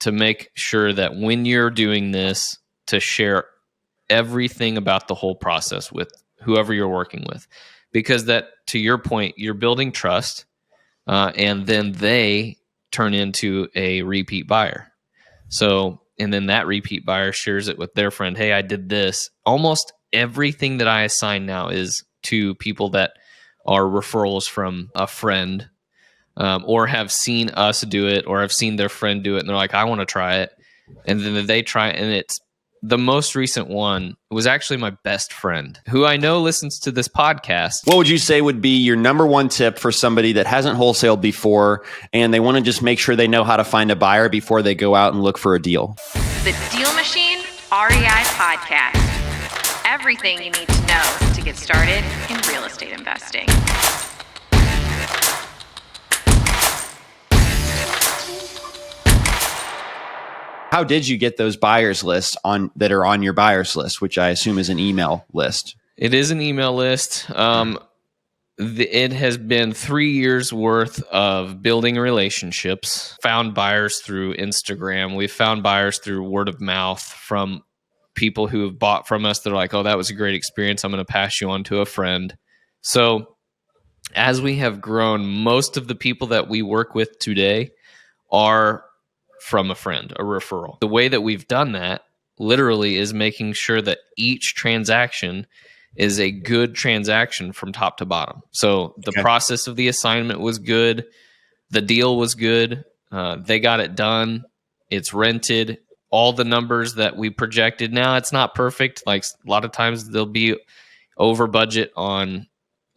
to make sure that when you're doing this, to share everything about the whole process with whoever you're working with, because that, to your point, you're building trust, and then they turn into a repeat buyer. So, and then that repeat buyer shares it with their friend. Hey, I did this. Almost everything that I assign now is to people that are referrals from a friend, or have seen us do it, or have seen their friend do it, and they're like, I want to try it. And then they try it, and it's the most recent one was actually my best friend, who I know listens to this podcast. What would you say would be your number one tip for somebody that hasn't wholesaled before and they want to just make sure they know how to find a buyer before they go out and look for a deal? The DealMachine REI Podcast. Everything you need to know to get started in real estate investing. How did you get those buyers lists that are on your buyers list, which I assume is an email list? It is an email list. It has been 3 years worth of building relationships. Found buyers through Instagram. We've found buyers through word of mouth from people who have bought from us. They're like, oh, that was a great experience. I'm going to pass you on to a friend. So as we have grown, most of the people that we work with today are from a friend, a referral. The way that we've done that literally is making sure that each transaction is a good transaction from top to bottom. So the process of the assignment was good. The deal was good. They got it done. It's rented. All the numbers that we projected. Now, it's not perfect. Like a lot of times they'll be over budget on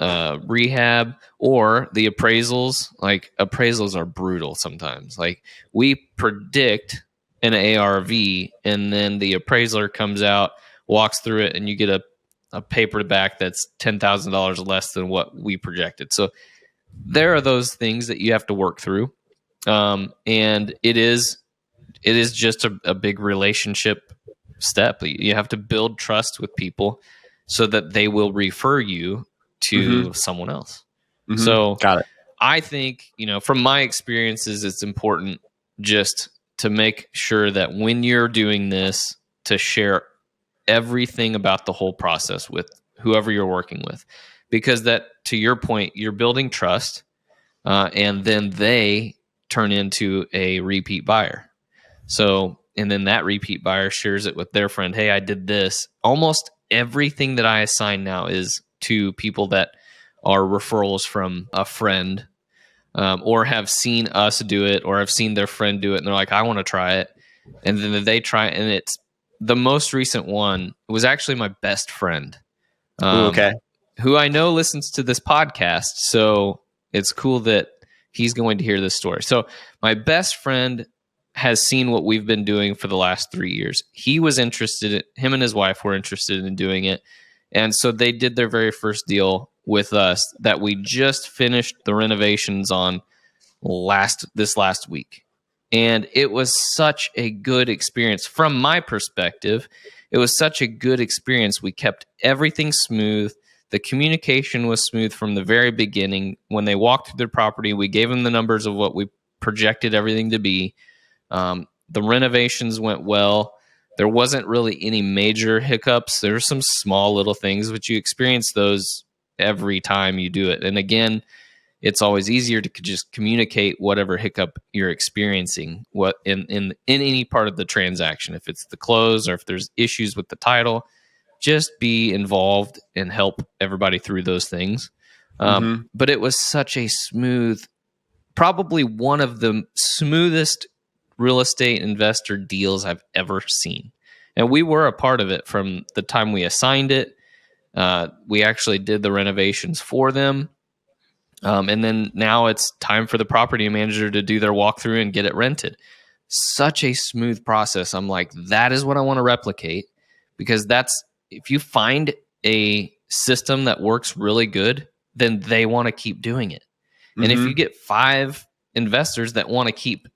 rehab or the appraisals. Like appraisals are brutal sometimes. Like we predict an ARV and then the appraiser comes out, walks through it, and you get a paper back that's $10,000 less than what we projected. So there are those things that you have to work through. And it is just a big relationship step. You have to build trust with people so that they will refer you to someone else. So got it. I think, from my experiences, it's important just to make sure that when you're doing this, to share everything about the whole process with whoever you're working with, because that, to your point, you're building trust, and then they turn into a repeat buyer. So, and then that repeat buyer shares it with their friend. Hey, I did this. Almost everything that I assign now is to people that are referrals from a friend, or have seen us do it, or have seen their friend do it, and they're like, I want to try it. And then they try it, and it's the most recent one was actually my best friend, who I know listens to this podcast. So it's cool that he's going to hear this story. So my best friend has seen what we've been doing for the last 3 years. He was interested, him and his wife were interested in doing it. And so they did their very first deal with us that we just finished the renovations on this last week. And it was such a good experience. From my perspective, it was such a good experience. We kept everything smooth. The communication was smooth from the very beginning. When they walked through their property, we gave them the numbers of what we projected everything to be. The renovations went well. There wasn't really any major hiccups. There were some small little things, but you experience those every time you do it. And again, it's always easier to just communicate whatever hiccup you're experiencing what in any part of the transaction. If it's the close or if there's issues with the title, just be involved and help everybody through those things. But it was such a smooth, probably one of the smoothest real estate investor deals I've ever seen. And we were a part of it from the time we assigned it. We actually did the renovations for them. And then now it's time for the property manager to do their walkthrough and get it rented. Such a smooth process. I'm like, that is what I want to replicate, because if you find a system that works really good, then they want to keep doing it. And if you get 5 investors that want to keep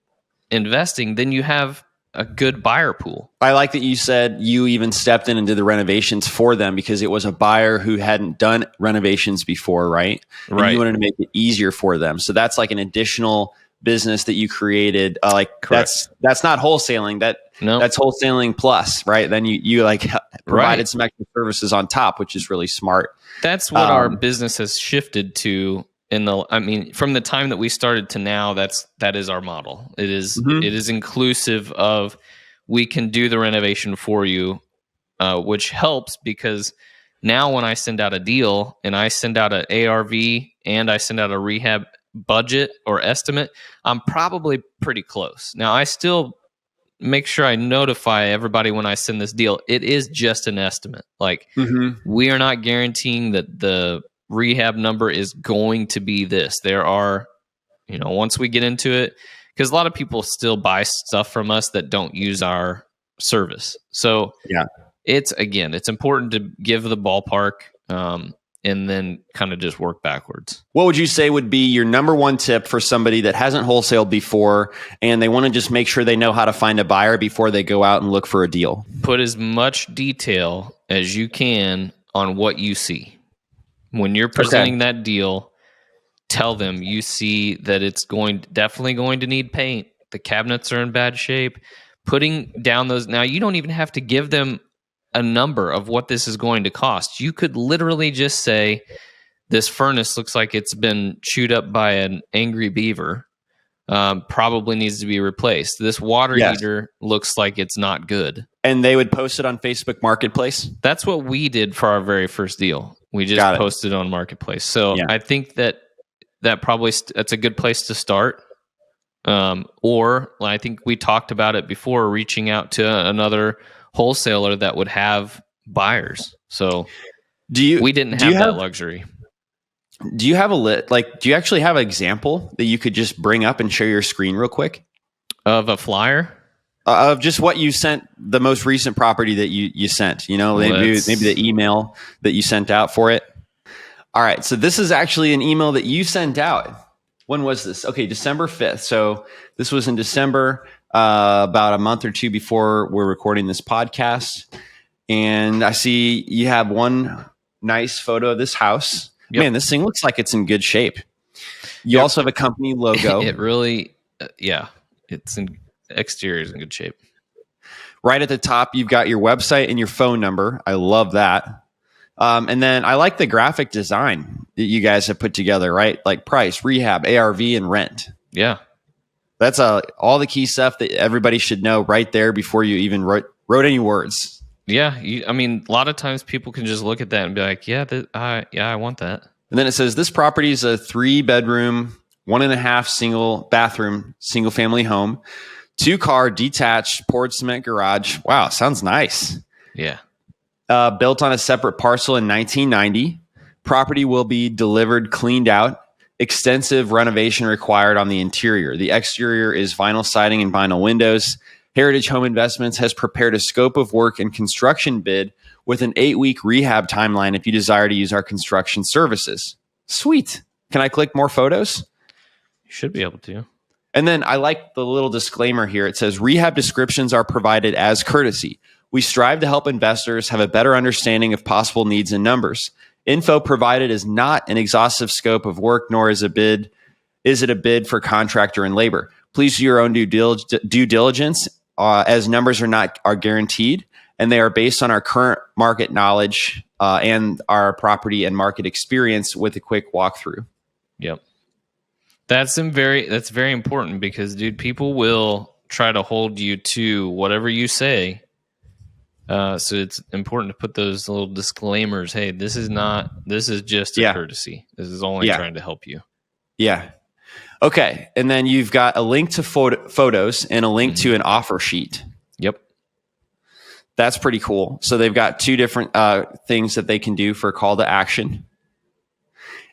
investing, then you have a good buyer pool. I like that you said you even stepped in and did the renovations for them, because it was a buyer who hadn't done renovations before, right? And you wanted to make it easier for them. So that's like an additional business that you created. Correct. That's not wholesaling. That's wholesaling plus, right? Then you like provided some extra services on top, which is really smart. That's what our business has shifted to from the time that we started to now. That is our model. It is inclusive of, we can do the renovation for you, which helps because now when I send out a deal and I send out an ARV and I send out a rehab budget or estimate, I'm probably pretty close. Now I still make sure I notify everybody when I send this deal. It is just an estimate. Like we are not guaranteeing that the rehab number is going to be this. There are, once we get into it, because a lot of people still buy stuff from us that don't use our service. So it's important to give the ballpark, and then kind of just work backwards. What would you say would be your number one tip for somebody that hasn't wholesaled before and they want to just make sure they know how to find a buyer before they go out and look for a deal? Put as much detail as you can on what you see. When you're presenting that deal, tell them you see that it's definitely going to need paint. The cabinets are in bad shape. Putting down those, now you don't even have to give them a number of what this is going to cost. You could literally just say, this furnace looks like it's been chewed up by an angry beaver. Probably needs to be replaced. This water heater looks like it's not good. And they would post it on Facebook Marketplace? That's what we did for our very first deal. We just posted on Marketplace. So I think that probably that's a good place to start. Or I think we talked about it before, reaching out to another wholesaler that would have buyers. So we didn't have that luxury. Do you have do you actually have an example that you could just bring up and share your screen real quick? Of a flyer? Of just what you sent, the most recent property that you sent, maybe the email that you sent out for it. All right. So this is actually an email that you sent out. When was this? Okay. December 5th. So this was in December, about a month or two before we're recording this podcast. And I see you have one nice photo of this house. Yep. Man, this thing looks like it's in good shape. You also have a company logo. It really, it's exterior is in good shape. Right at the top, you've got your website and your phone number. I love that. And then I like the graphic design that you guys have put together, right? Like price, rehab, ARV, and rent. Yeah. That's all the key stuff that everybody should know right there before you even wrote any words. Yeah. A lot of times people can just look at that and be like, I want that. And then it says, this property is a 3-bedroom, 1.5 single bathroom, single family home, 2-car detached poured cement garage. Wow. Sounds nice. Yeah. Built on a separate parcel in 1990. Property will be delivered, cleaned out. Extensive renovation required on the interior. The exterior is vinyl siding and vinyl windows. Heritage Home Investments has prepared a scope of work and construction bid with an 8-week rehab timeline if you desire to use our construction services. Sweet. Can I click more photos? You should be able to. And then I like the little disclaimer here. It says, rehab descriptions are provided as courtesy. We strive to help investors have a better understanding of possible needs and numbers. Info provided is not an exhaustive scope of work, nor is it a bid for contractor and labor. Please do your own due diligence, as numbers are guaranteed, and they are based on our current market knowledge and our property and market experience with a quick walkthrough. Yep. That's very important because, dude, people will try to hold you to whatever you say. So it's important to put those little disclaimers. Hey, this is just a courtesy. This is only trying to help you. Yeah. Okay. And then you've got a link to photos and a link to an offer sheet. Yep. That's pretty cool. So they've got 2 different things that they can do for call to action.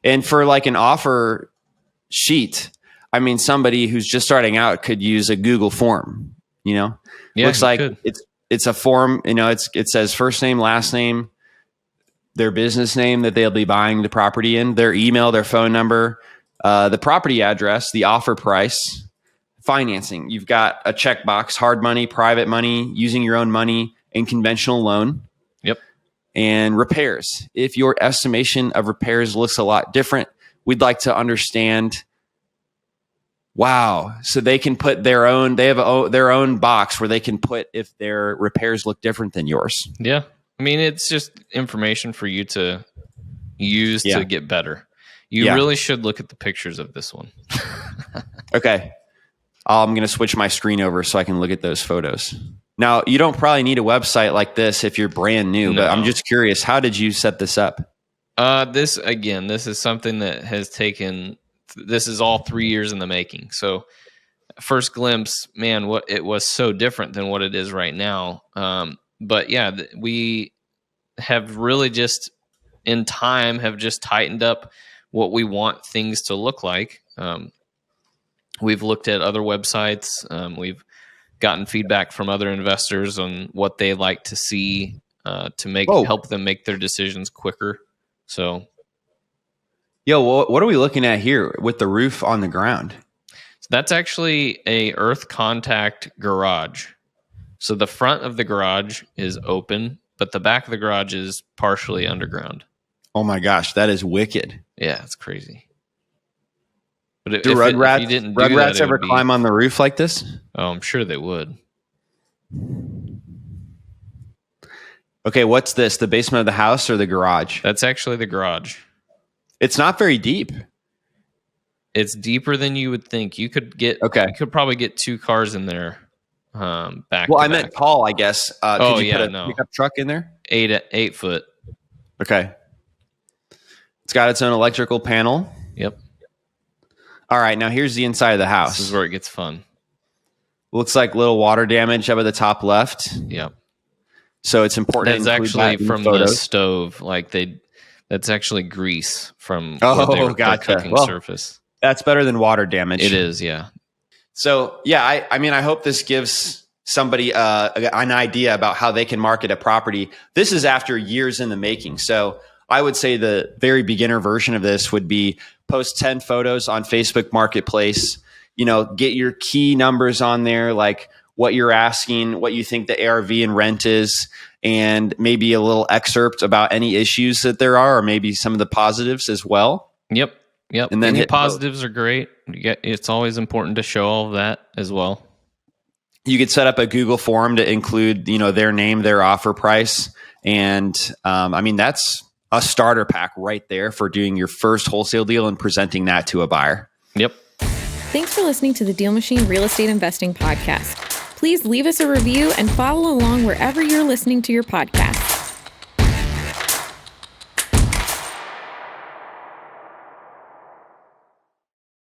And for like an offer sheet, somebody who's just starting out could use a Google form, Yeah, looks like it's a form, it says first name, last name, their business name that they'll be buying the property in, their email, their phone number, the property address, the offer price, financing. You've got a checkbox, hard money, private money, using your own money, and conventional loan. Yep. And repairs. If your estimation of repairs looks a lot different, we'd like to understand Wow. So they can put their own, their own box where they can put if their repairs look different than yours. Yeah. I mean, it's just information for you to use to get better. You really should look at the pictures of this one. Okay. I'm going to switch my screen over so I can look at those photos. Now, you don't probably need a website like this if you're brand new, but I'm just curious, how did you set this up? This is something that has taken, this is all 3 years in the making. So first glimpse, man, what it was so different than what it is right now. But yeah, we have really just in time have just tightened up what we want things to look like. We've looked at other websites. We've gotten feedback from other investors on what they like to see to help them make their decisions quicker. So, what are we looking at here with the roof on the ground? So that's actually a earth contact garage. So the front of the garage is open, but the back of the garage is partially underground. Oh my gosh, that is wicked. Yeah, it's crazy. But do Rugrats ever climb on the roof like this? Oh, I'm sure they would. Okay, what's this? The basement of the house or the garage? That's actually the garage. It's not very deep. It's deeper than you would think. You could probably get 2 cars in there. Back. Well, I meant tall, I guess. Could you put a no pickup truck in there? 8 foot. Okay. It's got its own electrical panel. Yep. All right, now here's the inside of the house. This is where it gets fun. Looks like little water damage up at the top left. Yep. So it's important. That's actually from the stove. That's actually grease from their cooking surface. That's better than water damage. It is, yeah. So yeah, I mean, I hope this gives somebody an idea about how they can market a property. This is after years in the making. So I would say the very beginner version of this would be post 10 photos on Facebook Marketplace, get your key numbers on there, like what you're asking, what you think the ARV and rent is, and maybe a little excerpt about any issues that there are, or maybe some of the positives as well. Yep. And then any positives are great. It's always important to show all of that as well. You could set up a Google form to include, their name, their offer price. And I mean, that's a starter pack right there for doing your first wholesale deal and presenting that to a buyer. Yep. Thanks for listening to the DealMachine Real Estate Investing Podcast. Please leave us a review and follow along wherever you're listening to your podcast.